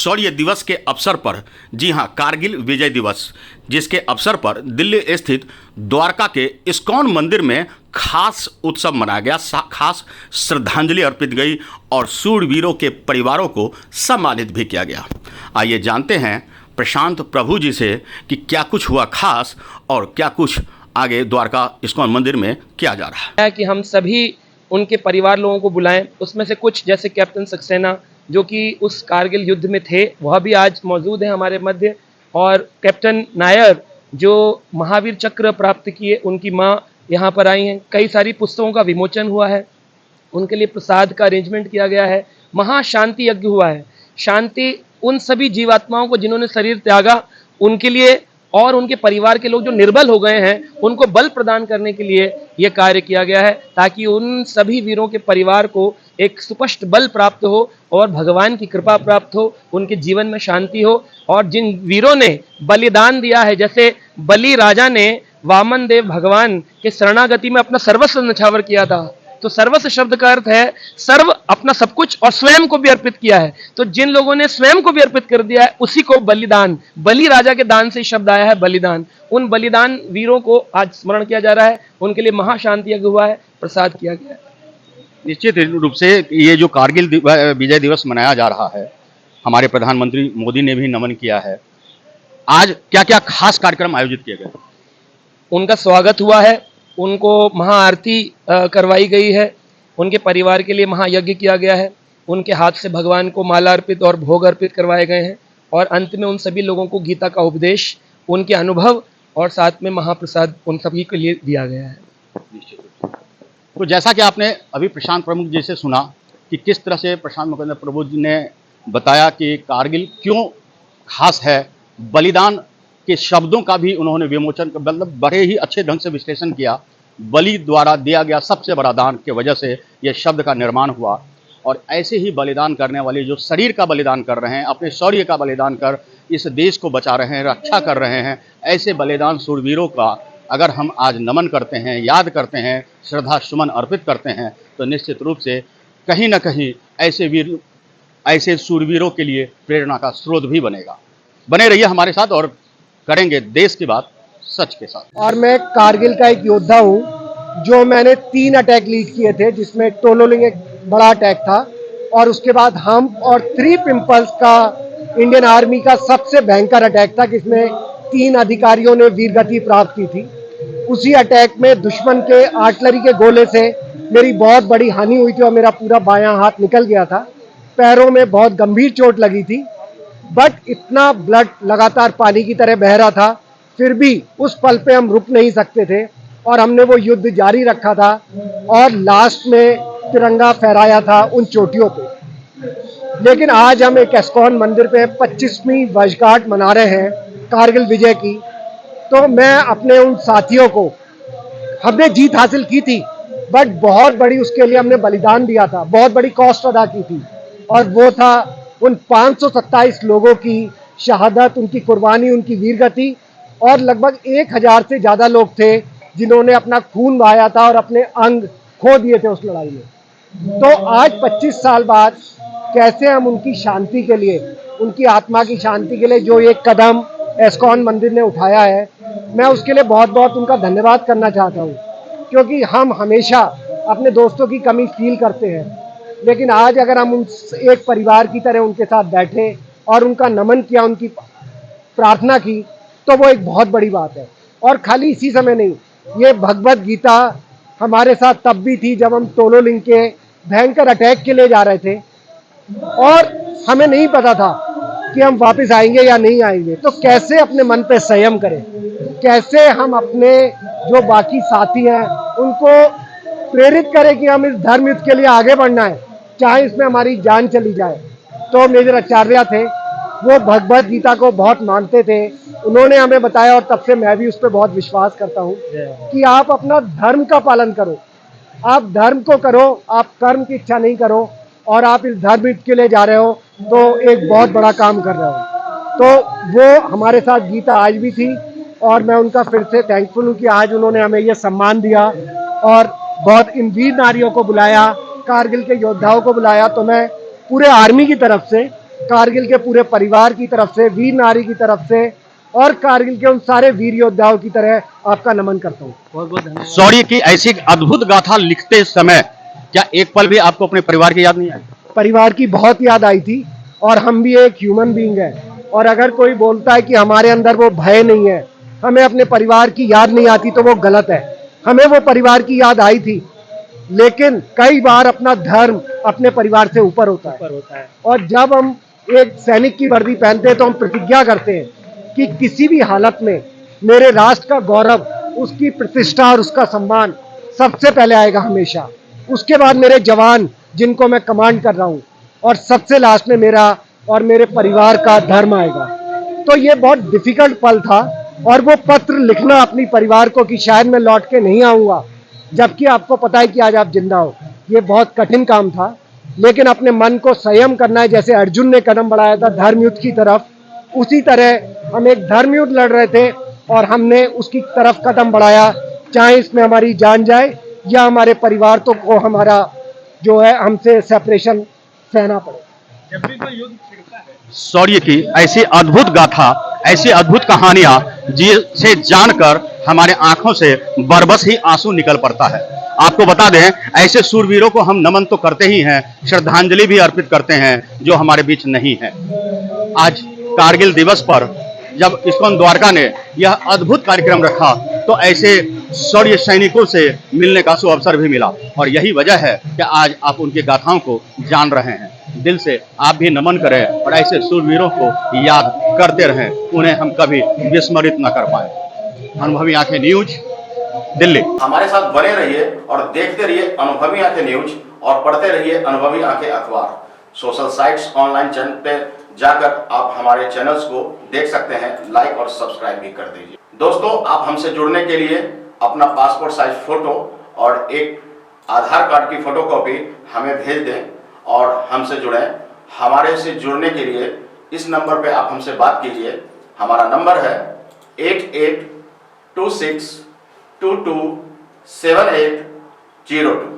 शौर्य दिवस के अवसर पर, जी हां, कारगिल विजय दिवस, जिसके अवसर पर दिल्ली स्थित द्वारका के इस्कॉन मंदिर में खास उत्सव मनाया गया, खास श्रद्धांजलि अर्पित गई और शूरवीरों के परिवारों को सम्मानित भी किया गया। आइए जानते हैं प्रशांत प्रभु जी से कि क्या कुछ हुआ खास और क्या कुछ आगे द्वारका इस्कॉन मंदिर में किया जा रहा है कि हम सभी उनके परिवार लोगों को बुलाएं। उसमें से कुछ जैसे कैप्टन सक्सेना जो कि उस कारगिल युद्ध में थे, वह भी आज मौजूद है हमारे मध्य, और कैप्टन नायर जो महावीर चक्र प्राप्त किए, उनकी माँ यहाँ पर आई हैं। कई सारी पुस्तकों का विमोचन हुआ है, उनके लिए प्रसाद का अरेंजमेंट किया गया है। महाशांति यज्ञ हुआ है। शांति उन सभी जीवात्माओं को जिन्होंने शरीर त्यागा, उनके लिए, और उनके परिवार के लोग जो निर्बल हो गए हैं, उनको बल प्रदान करने के लिए यह कार्य किया गया है, ताकि उन सभी वीरों के परिवार को एक सुस्पष्ट बल प्राप्त हो और भगवान की कृपा प्राप्त हो, उनके जीवन में शांति हो। और जिन वीरों ने बलिदान दिया है, जैसे बलि राजा ने वामन देव भगवान के शरणागति में अपना सर्वस्व न्यौछावर किया था, तो सर्वस्व शब्द का अर्थ है सर्व, अपना सब कुछ, और स्वयं को भी अर्पित किया है। तो जिन लोगों ने स्वयं को भी अर्पित कर दिया है, उसी को बलिदान, बलि राजा के दान से शब्द आया है बलिदान। उन बलिदान वीरों को आज स्मरण किया जा रहा है, उनके लिए महाशांति यज्ञ हुआ है, प्रसाद किया गया है। निश्चित रूप से ये जो कारगिल विजय दिवस मनाया जा रहा है, हमारे प्रधानमंत्री मोदी ने भी नमन किया है। आज क्या क्या खास कार्यक्रम आयोजित किए गए? उनका स्वागत हुआ है, उनको महाआरती करवाई गई है, उनके परिवार के लिए महायज्ञ किया गया है, उनके हाथ से भगवान को माला अर्पित और भोग अर्पित करवाए गए हैं, और अंत में उन सभी लोगों को गीता का उपदेश, उनके अनुभव और साथ में महाप्रसाद उन सभी के लिए दिया गया है। तो जैसा कि आपने अभी प्रशांत प्रमुख जी से सुना कि किस तरह से प्रशांत प्रभु जी ने बताया कि कारगिल क्यों खास है, बलिदान के शब्दों का भी उन्होंने विमोचन, मतलब बड़े ही अच्छे ढंग से विश्लेषण किया। बलि द्वारा दिया गया सबसे बड़ा दान की वजह से यह शब्द का निर्माण हुआ, और ऐसे ही बलिदान करने वाले जो शरीर का बलिदान कर रहे हैं, अपने शौर्य का बलिदान कर इस देश को बचा रहे हैं, रक्षा कर रहे हैं, ऐसे बलिदान शूरवीरों का अगर हम आज नमन करते हैं, याद करते हैं, श्रद्धा सुमन अर्पित करते हैं, तो निश्चित रूप से कहीं ना कहीं ऐसे शूरवीरों के लिए प्रेरणा का स्रोत भी बनेगा। बने रहिए हमारे साथ और करेंगे देश की बात सच के साथ। और मैं कारगिल का एक योद्धा हूँ, जो मैंने 3 अटैक लीड किए थे, जिसमें टोलोलिंग एक बड़ा अटैक था, और उसके बाद हम और 3 पिंपल्स का इंडियन आर्मी का सबसे भयंकर अटैक था, जिसमें 3 अधिकारियों ने वीरगति प्राप्त की थी। उसी अटैक में दुश्मन के आर्टिलरी के गोले से मेरी बहुत बड़ी हानि हुई थी और मेरा पूरा बायां हाथ निकल गया था, पैरों में बहुत गंभीर चोट लगी थी, बट इतना ब्लड लगातार पानी की तरह बह रहा था, फिर भी उस पल पे हम रुक नहीं सकते थे और हमने वो युद्ध जारी रखा था, और लास्ट में तिरंगा फहराया था उन चोटियों पे। लेकिन आज हम एक इस्कॉन मंदिर पे 25वीं वर्षगांठ मना रहे हैं कारगिल विजय की, तो मैं अपने उन साथियों को, हमने जीत हासिल की थी, बट बहुत बड़ी उसके लिए हमने बलिदान दिया था, बहुत बड़ी कॉस्ट अदा की थी, और वो था उन 527 लोगों की शहादत, उनकी कुर्बानी, उनकी वीरगति, और लगभग 1000 से ज़्यादा लोग थे जिन्होंने अपना खून बहाया था और अपने अंग खो दिए थे उस लड़ाई में। तो आज 25 साल बाद कैसे हम उनकी शांति के लिए, उनकी आत्मा की शांति के लिए जो एक कदम इस्कॉन मंदिर ने उठाया है, मैं उसके लिए बहुत बहुत उनका धन्यवाद करना चाहता हूँ, क्योंकि हम हमेशा अपने दोस्तों की कमी फील करते हैं, लेकिन आज अगर हम उन एक परिवार की तरह उनके साथ बैठे और उनका नमन किया, उनकी प्रार्थना की, तो वो एक बहुत बड़ी बात है। और खाली इसी समय नहीं, ये भगवत गीता हमारे साथ तब भी थी जब हम टोलोलिंग के भयंकर अटैक के लिए जा रहे थे और हमें नहीं पता था कि हम वापस आएंगे या नहीं आएंगे। तो कैसे अपने मन पे संयम करें, कैसे हम अपने जो बाकी साथी हैं उनको प्रेरित करें कि हम इस धर्म युद्ध के लिए आगे बढ़ना है, चाहे इसमें हमारी जान चली जाए। तो मेजर आचार्य थे, वो भगवत गीता को बहुत मानते थे, उन्होंने हमें बताया, और तब से मैं भी उस पर बहुत विश्वास करता हूँ कि आप अपना धर्म का पालन करो, आप धर्म को करो, आप कर्म की इच्छा नहीं करो, और आप इस धर्म युद्ध के लिए जा रहे हो तो एक बहुत बड़ा काम कर रहे हो। तो वो हमारे साथ गीता आज भी थी, और मैं उनका फिर से थैंकफुल हूँ कि आज उन्होंने हमें ये सम्मान दिया और बहुत इन वीर नारियों को बुलाया, कारगिल के योद्धाओं को बुलाया। तो मैं पूरे आर्मी की तरफ से कारगिल के पूरे परिवार की तरफ से, वीर नारी की तरफ से और कारगिल के उन सारे वीर योद्धाओं की तरह आपका नमन करता हूँ। बहुत बहुत धन्यवाद। शौर्य की ऐसी अद्भुत गाथा लिखते समय क्या एक पल भी आपको अपने परिवार की याद नहीं आई? परिवार की बहुत याद आई थी और हम भी एक ह्यूमन बीइंग है, और अगर कोई बोलता है कि हमारे अंदर वो भय नहीं है, हमें अपने परिवार की याद नहीं आती, तो वो गलत है। हमें वो परिवार की याद आई थी, लेकिन कई बार अपना धर्म अपने परिवार से ऊपर होता है। और जब हम एक सैनिक की वर्दी पहनते हैं तो हम प्रतिज्ञा करते हैं कि किसी भी हालत में मेरे राष्ट्र का गौरव, उसकी प्रतिष्ठा और उसका सम्मान सबसे पहले आएगा हमेशा। उसके बाद मेरे जवान जिनको मैं कमांड कर रहा हूँ, और सबसे लास्ट में मेरा और मेरे परिवार का धर्म आएगा। तो ये बहुत डिफिकल्ट पल था, और वो पत्र लिखना अपनी परिवार को कि शायद मैं लौट के नहीं आऊँगा, जबकि आपको पता है कि आज आप जिंदा हो, ये बहुत कठिन काम था। लेकिन अपने मन को संयम करना है, जैसे अर्जुन ने कदम बढ़ाया था धर्मयुद्ध की तरफ, उसी तरह हम एक धर्मयुद्ध लड़ रहे थे और हमने उसकी तरफ कदम बढ़ाया, चाहे इसमें हमारी जान जाए या हमारे परिवार तो को हमारा जो है हमसे सेपरेशन सहना पड़े। शौर्य की ऐसी अद्भुत गाथा, ऐसी अद्भुत कहानियां जिसे जानकर हमारे आंखों से बरबस ही आंसू निकल पड़ता है। आपको बता दें, ऐसे सूरवीरों को हम नमन तो करते ही हैं, श्रद्धांजलि भी अर्पित करते हैं, जो हमारे बीच नहीं है। आज कारगिल दिवस पर जब इस्कॉन द्वारका ने यह अद्भुत कार्यक्रम रखा, तो ऐसे शौर्य सैनिकों से मिलने का सुअवसर भी मिला, और यही वजह है कि आज आप उनकी गाथाओं को जान रहे हैं। दिल से आप भी नमन करें और ऐसे सूरवीरों को याद करते रहें, उन्हें हम कभी विस्मरित न कर पाए। अनुभवी आंखें न्यूज, दिल्ली। हमारे साथ बने रहिए और देखते रहिए अनुभवी आंखें न्यूज, और पढ़ते रहिए अनुभवी आंखें अखबार। सोशल साइट्स, ऑनलाइन चैनल पे जाकर आप हमारे चैनल्स को देख सकते हैं, लाइक और सब्सक्राइब भी कर दीजिए। दोस्तों, आप हमसे जुड़ने के लिए अपना पासपोर्ट साइज फोटो और एक आधार कार्ड की फोटोकॉपी हमें भेज दें और हमसे जुड़ें। हमारे से जुड़ने के लिए इस नंबर पे आप हमसे बात कीजिए। हमारा नंबर है 8826227802।